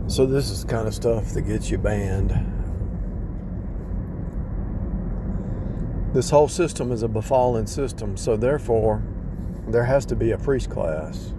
So this is the kind of stuff that gets you banned. This whole system is a befallen system, so therefore there has to be a priest class.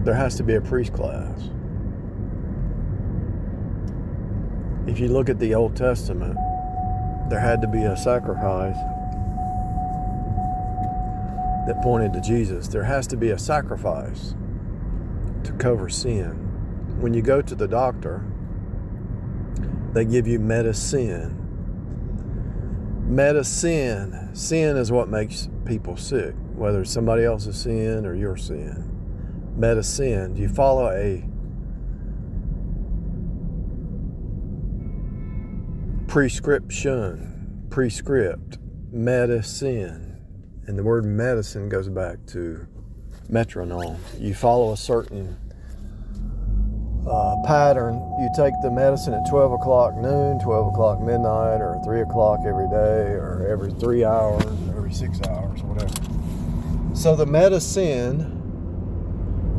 There has to be a priest class. If you look at the Old Testament, there had to be a sacrifice that pointed to Jesus. There has to be a sacrifice to cover sin. When you go to the doctor, they give you medicine. Medicine. Sin is what makes people sick, whether it's somebody else's sin or your sin. Medicine. You follow a prescript, medicine. And the word medicine goes back to metronome. You follow a certain pattern. You take the medicine at 12 o'clock noon, 12 o'clock midnight, or 3 o'clock every day, or every 3 hours, every 6 hours, whatever. So the medicine,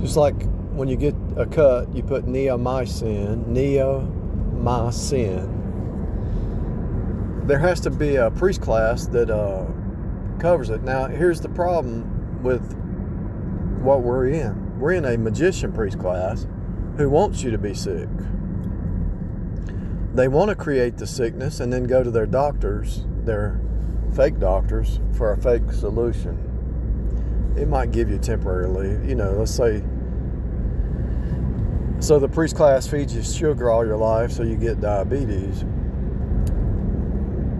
just like when you get a cut, you put neomycin. There has to be a priest class that covers it. Now, here's the problem with what we're in. We're in a magician priest class who wants you to be sick. They want to create the sickness and then go to their doctors, their fake doctors, for a fake solution. It might give you temporarily, let's say, so the priest class feeds you sugar all your life, so you get diabetes.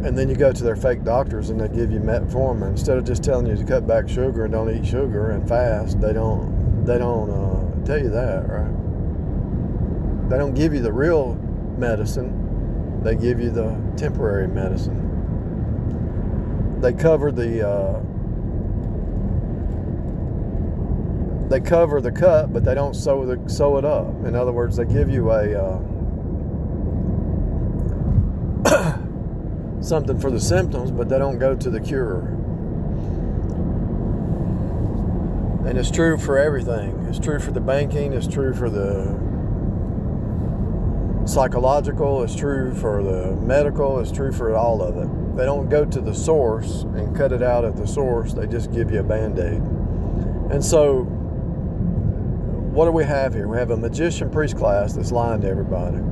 And then you go to their fake doctors and they give you metformin. Instead of just telling you to cut back sugar and don't eat sugar and fast, they don't tell you that, right? They don't give you the real medicine. They give you the temporary medicine. They cover the cut, but they don't sew it up. In other words, they give you a something for the symptoms, but they don't go to the cure. And it's true for everything. It's true for the banking. It's true for the psychological. It's true for the medical. It's true for all of it. They don't go to the source and cut it out at the source. They just give you a Band-Aid. And so, what do we have here? We have a magician priest class that's lying to everybody.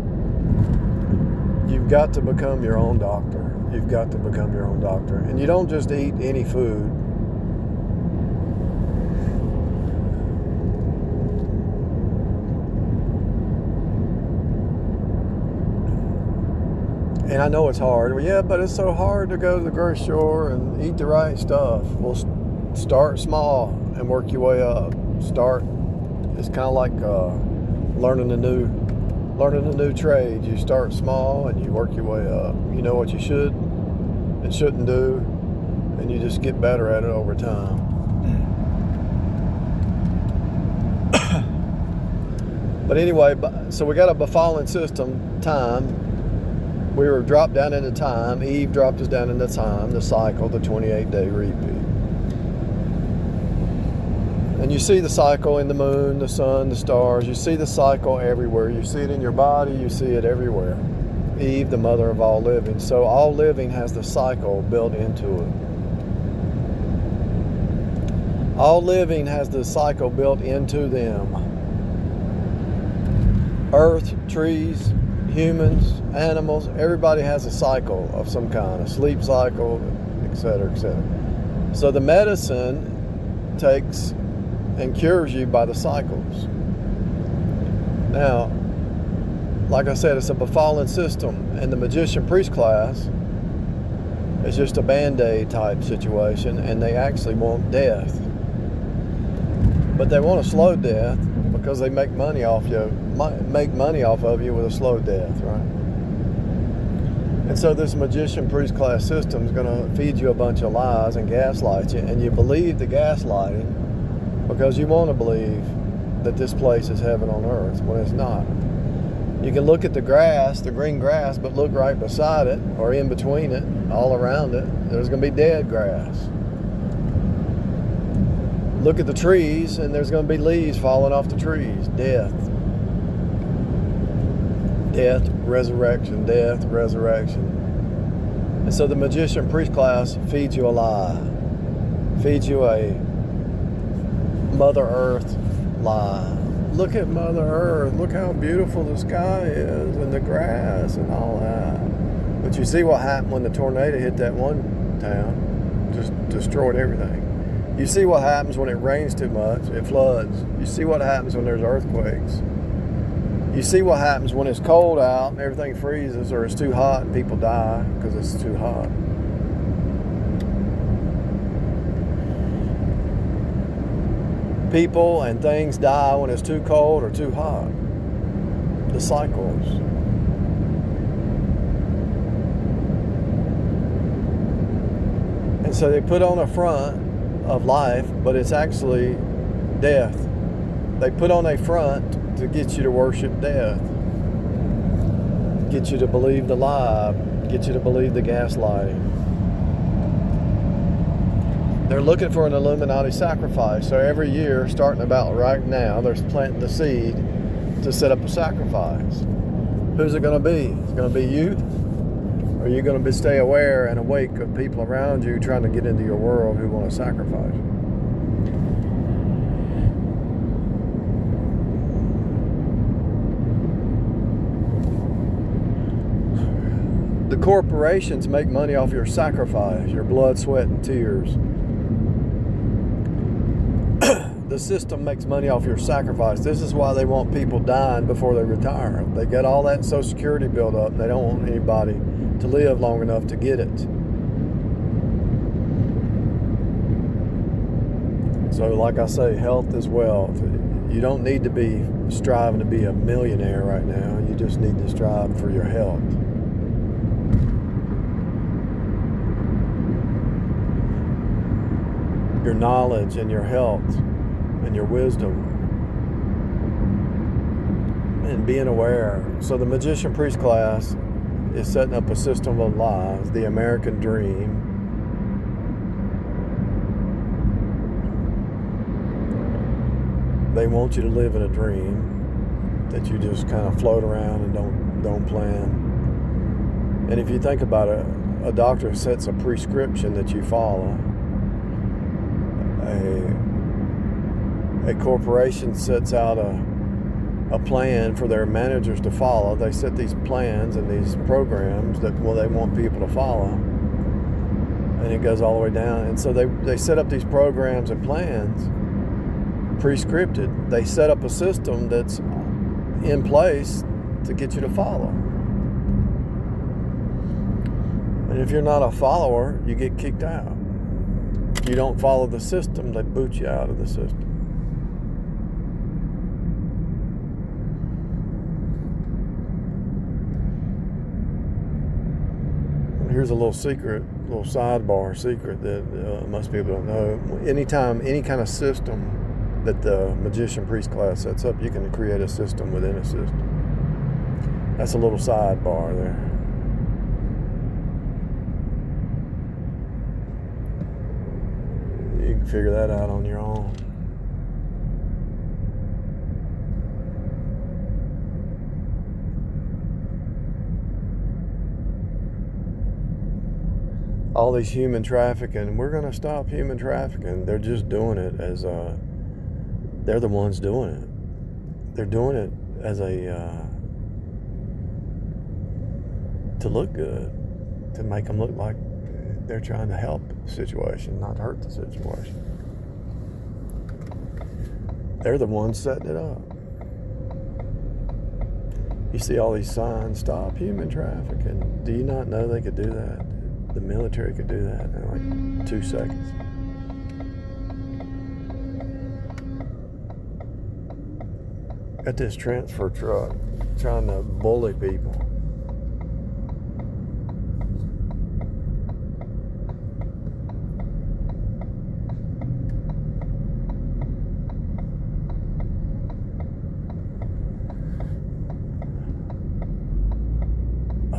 You've got to become your own doctor. You've got to become your own doctor. And you don't just eat any food. And I know it's hard. Well, yeah, but it's so hard to go to the grocery store and eat the right stuff. Well, start small and work your way up. It's kind of like learning a new trade. You start small and you work your way up. You know what you should and shouldn't do, and you just get better at it over time. But anyway, so we got a befallen system, time. We were dropped down into time. Eve dropped us down into time, the cycle, the 28-day repeat. And you see the cycle in the moon, the sun, the stars. You see the cycle everywhere. You see it in your body. You see it everywhere. Eve, the mother of all living. So all living has the cycle built into it. All living has the cycle built into them. Earth, trees, humans, animals, everybody has a cycle of some kind, a sleep cycle, etc., etc. So the medicine takes and cures you by the cycles. Now, like I said, it's a befallen system, and the magician priest class is just a Band-Aid type situation, and they actually want death. But they want a slow death because they make money off of you with a slow death, right? And so this magician priest class system is going to feed you a bunch of lies and gaslight you, and you believe the gaslighting because you want to believe that this place is heaven on earth when it's not. You can look at the grass, the green grass, but look right beside it or in between it, all around it. There's going to be dead grass. look at the trees, and there's going to be leaves falling off the trees. Death. Death, resurrection, death, resurrection. And so the magician priest class feeds you a lie. Feeds you a Mother Earth lie. Look at Mother Earth. Look how beautiful the sky is and the grass and all that. But you see what happened when the tornado hit that one town. Just destroyed everything. You see what happens when it rains too much. It floods. You see what happens when there's earthquakes. You see what happens when it's cold out and everything freezes, or it's too hot and people die because it's too hot. People and things die when it's too cold or too hot. The cycles. And so they put on a front of life, but it's actually death. They put on a front to get you to worship death. Get you to believe the lie. Get you to believe the gaslighting. They're looking for an Illuminati sacrifice. So every year, starting about right now, they're planting the seed to set up a sacrifice. Who's it going to be? It's going to be you? Or are you going to stay aware and awake of people around you trying to get into your world who want to sacrifice? The corporations make money off your sacrifice, your blood, sweat, and tears. The system makes money off your sacrifice. This is why they want people dying before they retire. They get all that Social Security built up, and they don't want anybody to live long enough to get it. So like I say, health is wealth. You don't need to be striving to be a millionaire right now. You just need to strive for your health. Your knowledge and your health and your wisdom and being aware. So the magician priest class is setting up a system of lies, the American dream. They want you to live in a dream that you just kind of float around and don't plan. And if you think about it, a doctor sets a prescription that you follow. A corporation sets out a plan for their managers to follow. They set these plans and these programs that they want people to follow, and it goes all the way down. And so they set up these programs and plans pre-scripted. They set up a system that's in place to get you to follow. And if you're not a follower, you get kicked out. If you don't follow the system, they boot you out of the system. Here's a little secret, little sidebar secret that most people don't know. Anytime, any kind of system that the magician priest class sets up, you can create a system within a system. That's a little sidebar there. You can figure that out on your own. All these human trafficking, we're going to stop human trafficking. They're just doing it as they're the ones doing it. They're doing it as to look good, to make them look like they're trying to help the situation, not hurt the situation. They're the ones setting it up. You see all these signs, stop human trafficking. Do you not know they could do that? The military could do that in like 2 seconds. Got this transfer truck trying to bully people.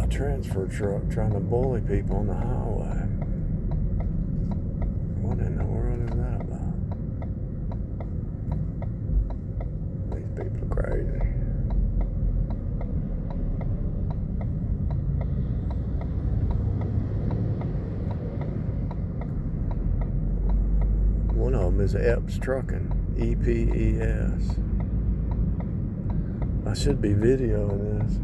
Transfer truck trying to bully people on the highway. What in the world is that about? These people are crazy. One of them is Epps Trucking, EPES. I should be videoing this.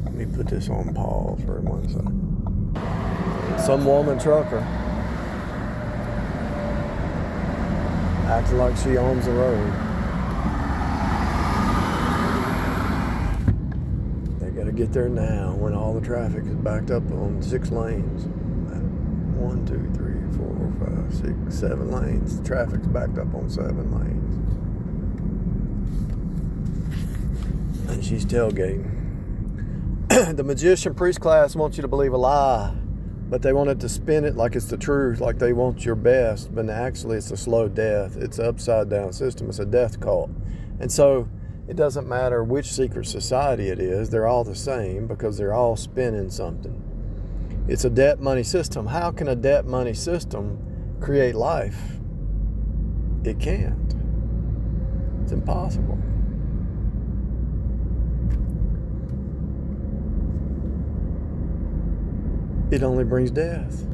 Let me put this on pause for 1 second. Some woman trucker acting like she owns the road. They gotta get there now when all the traffic is backed up on 6 lanes. 1, 2, 3, 4, 5, 6, 7 lanes. The traffic's backed up on 7 lanes. And she's tailgating. The magician priest class wants you to believe a lie, but they wanted to spin it like it's the truth, like they want your best, but actually it's a slow death. It's an upside down system. It's a death cult. And so it doesn't matter which secret society it is, they're all the same because they're all spinning something. It's a debt money system. How can a debt money system create life? It can't. It's impossible. It only brings death.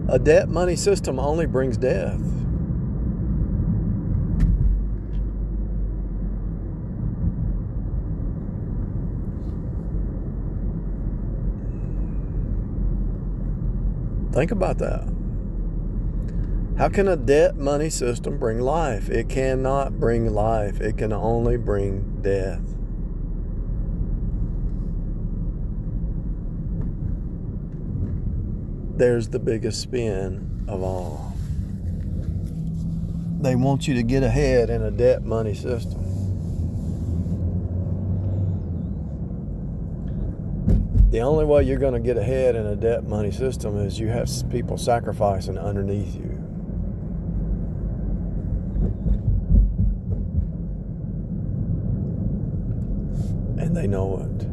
A debt money system only brings death. Think about that. How can a debt money system bring life? It cannot bring life. It can only bring death. There's the biggest spin of all. They want you to get ahead in a debt money system. The only way you're going to get ahead in a debt money system is you have people sacrificing underneath you. And they know it.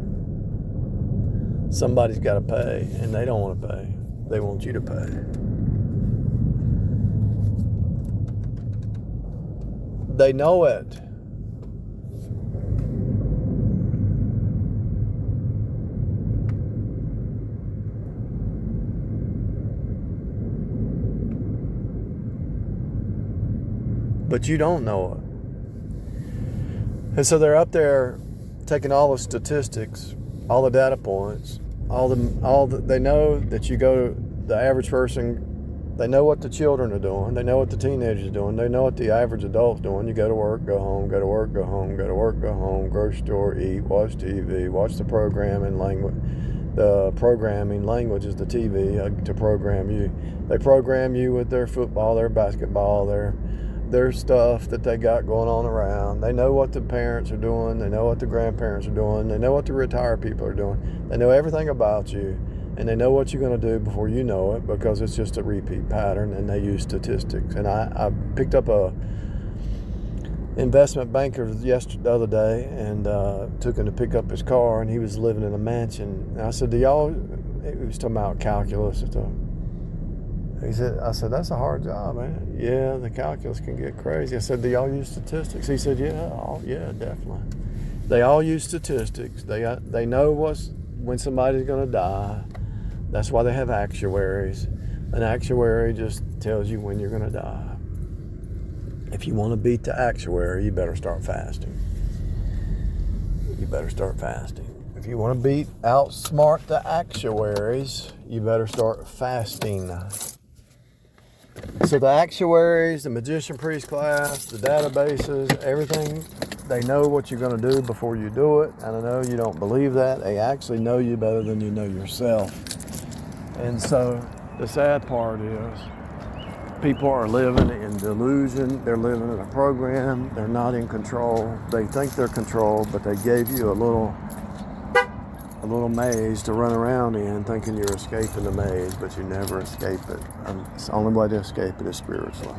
Somebody's got to pay, and they don't want to pay. They want you to pay. They know it. But you don't know it. And so they're up there taking all the statistics, all the data points, they know that you go to the average person, they know what the children are doing, they know what the teenagers are doing, they know what the average adult's doing. You go to work, go home, go to work, go home, go to work, go home, grocery store, eat, watch TV, watch the programming language. The programming language is the TV to program you. They program you with their football, their basketball, their stuff that they got going on around. They know what the parents are doing. They know what the grandparents are doing. They know what the retired people are doing. They know everything about you, and they know what you're going to do before you know it because it's just a repeat pattern, and they use statistics. And I picked up a investment banker the other day and took him to pick up his car, and he was living in a mansion. And I said, he was talking about calculus and stuff. I said, that's a hard job, man. Yeah, the calculus can get crazy. I said, do y'all use statistics? He said, yeah, definitely. They all use statistics. They know when somebody's going to die. That's why they have actuaries. An actuary just tells you when you're going to die. If you want to beat the actuary, you better start fasting. You better start fasting. If you want to outsmart the actuaries, you better start fasting. So the actuaries, the magician priest class, the databases, everything, they know what you're going to do before you do it. And I know you don't believe that. They actually know you better than you know yourself. And so the sad part is people are living in delusion. They're living in a program. They're not in control. They think they're controlled, but they gave you a a little maze to run around in, thinking you're escaping the maze, but you never escape it. It's the only way to escape it is spiritually.